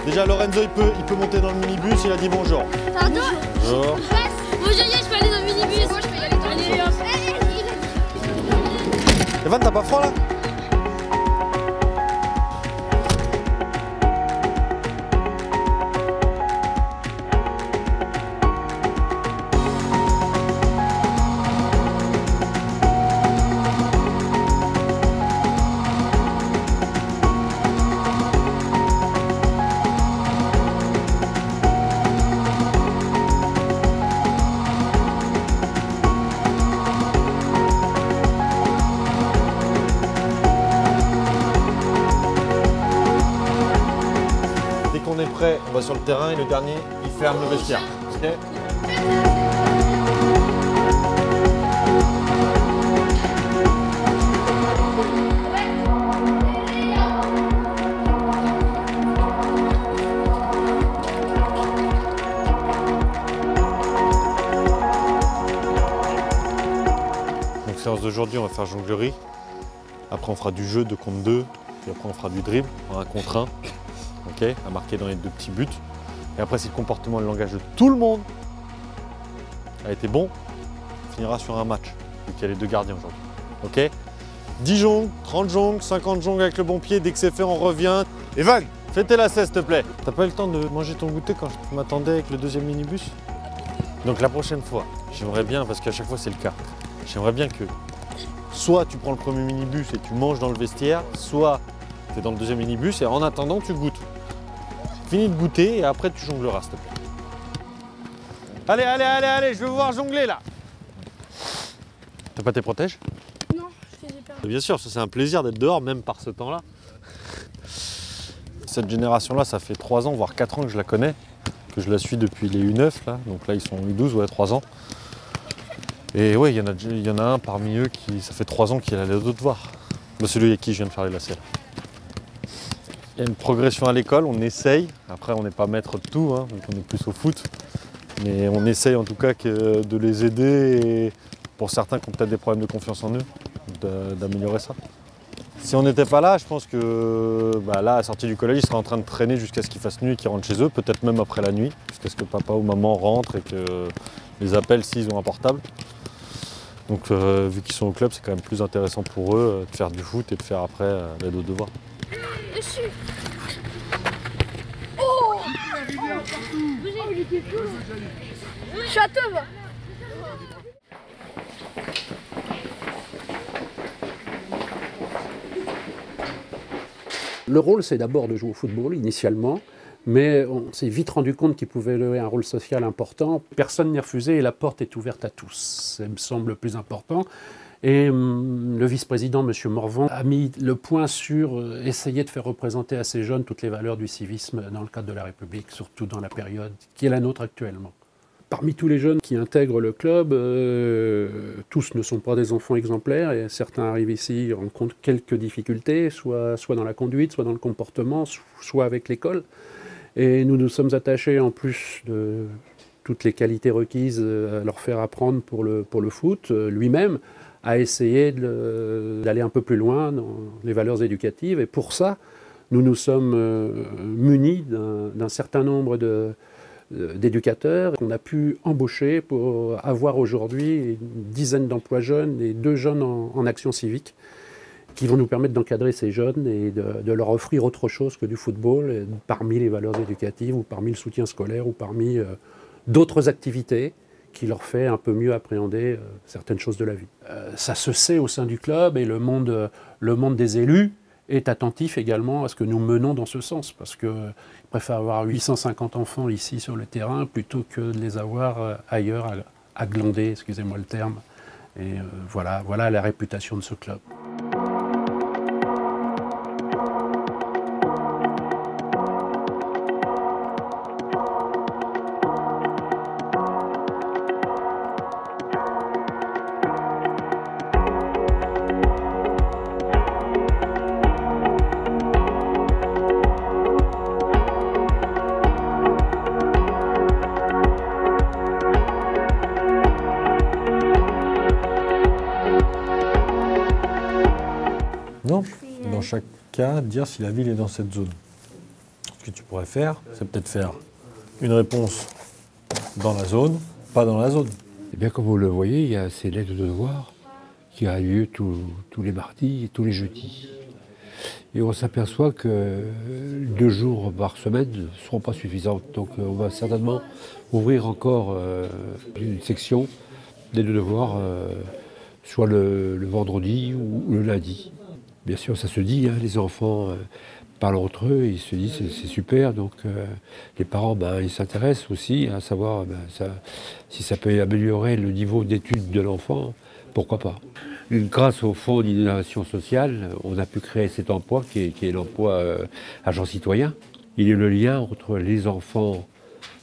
Déjà, Lorenzo, il peut monter dans le minibus, il a dit bonjour. Pardon? Bonjour. Bonjour, je peux aller dans le minibus. Moi, je peux y aller dans le minibus. Evan, t'as pas froid là? On est prêt, on va sur le terrain et le dernier, il ferme le vestiaire. Okay. Donc séance d'aujourd'hui, on va faire jonglerie. Après on fera du jeu 2 contre 2. Puis après on fera du dribble en 1 contre 1. Okay, à marquer dans les 2 petits buts. Et après, si le comportement et le langage de tout le monde a été bon, on finira sur un match, vu qu'il y a les 2 gardiens aujourd'hui. Ok, 10 jongles, 30 jongles, 50 jongles avec le bon pied. Dès que c'est fait, on revient. Evan, fais tes lacets, s'il te plaît. T'as pas eu le temps de manger ton goûter quand je m'attendais avec le 2e minibus? Donc la prochaine fois, j'aimerais bien, parce qu'à chaque fois c'est le cas, j'aimerais bien que soit tu prends le premier minibus et tu manges dans le vestiaire, soit tu es dans le 2e minibus et en attendant, tu goûtes. Finis de goûter et après tu jongleras, s'il te plaît. Allez, allez, allez, allez, je veux voir jongler là. T'as pas tes protèges? Non, je les ai perdus. Bien sûr, ça c'est un plaisir d'être dehors, même par ce temps-là. Cette génération-là, ça fait 3 ans, voire 4 ans que je la connais, que je la suis depuis les U9, là. Donc là, ils sont U12, ouais, 3 ans. Et ouais, il y en a un parmi eux qui, ça fait 3 ans qu'il a les autres devoirs. Bah, celui avec qui je viens de faire les lacets. Il y a une progression à l'école, on essaye. Après, on n'est pas maître de tout, hein, donc on est plus au foot. Mais on essaye en tout cas de les aider, et pour certains qui ont peut-être des problèmes de confiance en eux, d'améliorer ça. Si on n'était pas là, je pense que là, à la sortie du collège, ils seraient en train de traîner jusqu'à ce qu'il fasse nuit et qu'ils rentrent chez eux, peut-être même après la nuit, jusqu'à ce que papa ou maman rentrent et que les appellent s'ils ont un portable. Donc vu qu'ils sont au club, c'est quand même plus intéressant pour eux de faire du foot et de faire après l'aide aux devoirs. Oh! Je suis à toi, moi. Le rôle, c'est d'abord de jouer au football, initialement, mais on s'est vite rendu compte qu'il pouvait jouer un rôle social important. Personne n'est refusé et la porte est ouverte à tous. Ça me semble le plus important. Et le vice-président, M. Morvan, a mis le point sur essayer de faire représenter à ces jeunes toutes les valeurs du civisme dans le cadre de la République, surtout dans la période qui est la nôtre actuellement. Parmi tous les jeunes qui intègrent le club, tous ne sont pas des enfants exemplaires et certains arrivent ici et rencontrent quelques difficultés, soit dans la conduite, soit dans le comportement, soit avec l'école. Et nous nous sommes attachés, en plus de toutes les qualités requises, à leur faire apprendre pour le foot, lui-même, à essayer d'aller un peu plus loin dans les valeurs éducatives. Et pour ça, nous nous sommes munis d'un certain nombre d'éducateurs qu'on a pu embaucher pour avoir aujourd'hui une dizaine d'emplois jeunes et 2 jeunes en action civique qui vont nous permettre d'encadrer ces jeunes et de leur offrir autre chose que du football parmi les valeurs éducatives ou parmi le soutien scolaire ou parmi d'autres activités qui leur fait un peu mieux appréhender certaines choses de la vie. Ça se sait au sein du club et le monde des élus est attentif également à ce que nous menons dans ce sens, parce qu'ils préfèrent avoir 850 enfants ici sur le terrain plutôt que de les avoir ailleurs à glander, excusez-moi le terme. Et voilà la réputation de ce club. Non, dans chaque cas, dire si la ville est dans cette zone. Ce que tu pourrais faire, c'est peut-être faire une réponse dans la zone, pas dans la zone. Et bien, comme vous le voyez, il y a ces lettres de devoir qui a lieu tous les mardis et tous les jeudis. Et on s'aperçoit que 2 jours par semaine ne seront pas suffisants. Donc on va certainement ouvrir encore une section des devoirs, soit le vendredi ou le lundi. Bien sûr, ça se dit, hein, les enfants parlent entre eux, ils se disent c'est super. Donc les parents, ils s'intéressent aussi à savoir si ça peut améliorer le niveau d'études de l'enfant, pourquoi pas. Grâce au Fonds d'innovation sociale, on a pu créer cet emploi qui est l'emploi agent citoyen. Il est le lien entre les enfants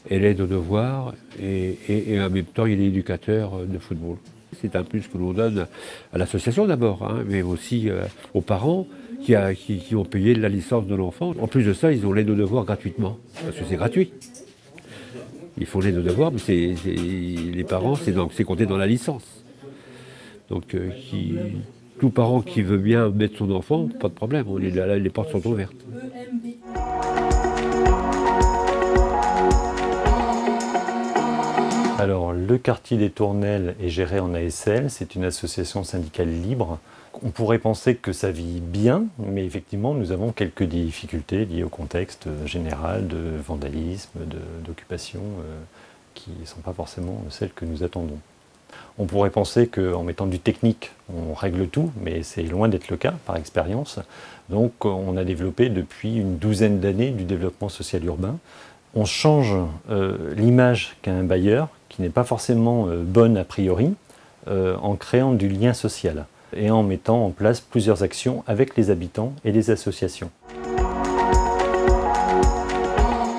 et l'aide aux devoirs et en même temps il est éducateur de football. C'est un plus que l'on donne à l'association d'abord, hein, mais aussi aux parents qui ont payé la licence de l'enfant. En plus de ça, ils ont l'aide aux devoirs gratuitement, parce que c'est gratuit. Ils font l'aide aux devoirs, mais les parents, c'est compté dans la licence. Donc, tout parent qui veut bien mettre son enfant, pas de problème, les portes sont ouvertes. Alors, le quartier des Tournelles est géré en ASL, c'est une association syndicale libre. On pourrait penser que ça vit bien, mais effectivement, nous avons quelques difficultés liées au contexte général de vandalisme, d'occupation, qui ne sont pas forcément celles que nous attendons. On pourrait penser qu'en mettant du technique, on règle tout, mais c'est loin d'être le cas, par expérience. Donc on a développé depuis une douzaine d'années du développement social urbain. On change l'image qu'a un bailleur, qui n'est pas forcément bonne a priori, en créant du lien social et en mettant en place plusieurs actions avec les habitants et les associations.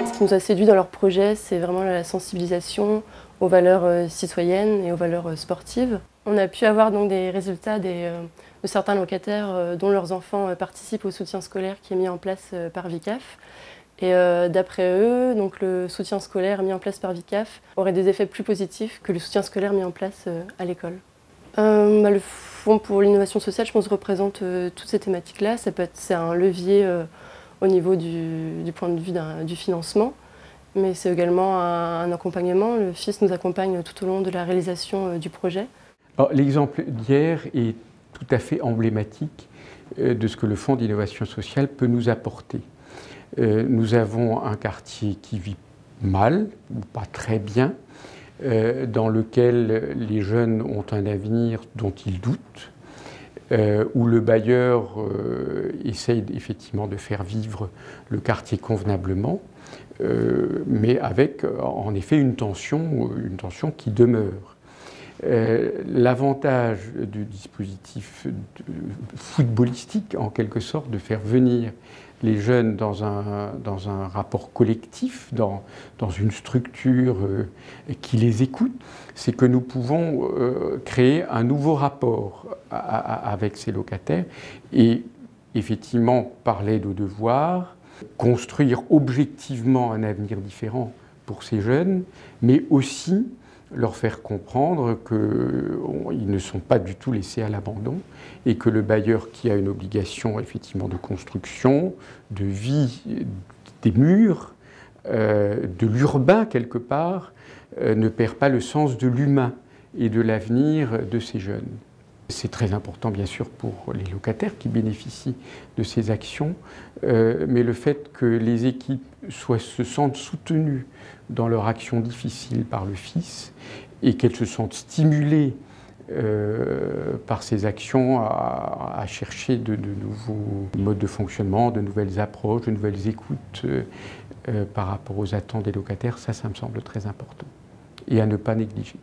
Ce qui nous a séduit dans leur projet, c'est vraiment la sensibilisation aux valeurs citoyennes et aux valeurs sportives. On a pu avoir donc des résultats de certains locataires dont leurs enfants participent au soutien scolaire qui est mis en place par VICAF. Et d'après eux, donc, le soutien scolaire mis en place par VICAF aurait des effets plus positifs que le soutien scolaire mis en place à l'école. Le Fonds pour l'innovation sociale, je pense, représente toutes ces thématiques-là. C'est un levier au niveau du point de vue du financement. Mais c'est également un accompagnement. Le FIS nous accompagne tout au long de la réalisation du projet. L'exemple d'hier est tout à fait emblématique de ce que le Fonds d'innovation sociale peut nous apporter. Nous avons un quartier qui vit mal, ou pas très bien, dans lequel les jeunes ont un avenir dont ils doutent, où le bailleur essaye effectivement de faire vivre le quartier convenablement, mais avec en effet une tension qui demeure. L'avantage du dispositif footballistique, en quelque sorte, de faire venir les jeunes dans un rapport collectif, dans une structure qui les écoute, c'est que nous pouvons créer un nouveau rapport avec ces locataires et effectivement parler de devoirs, construire objectivement un avenir différent pour ces jeunes, mais aussi leur faire comprendre qu'ils ne sont pas du tout laissés à l'abandon et que le bailleur qui a une obligation effectivement de construction, de vie des murs, de l'urbain quelque part, ne perd pas le sens de l'humain et de l'avenir de ces jeunes. C'est très important bien sûr pour les locataires qui bénéficient de ces actions, mais le fait que les équipes se sentent soutenues dans leur action difficile par le FIS et qu'elles se sentent stimulées par ces actions à chercher de nouveaux modes de fonctionnement, de nouvelles approches, de nouvelles écoutes par rapport aux attentes des locataires, ça me semble très important et à ne pas négliger.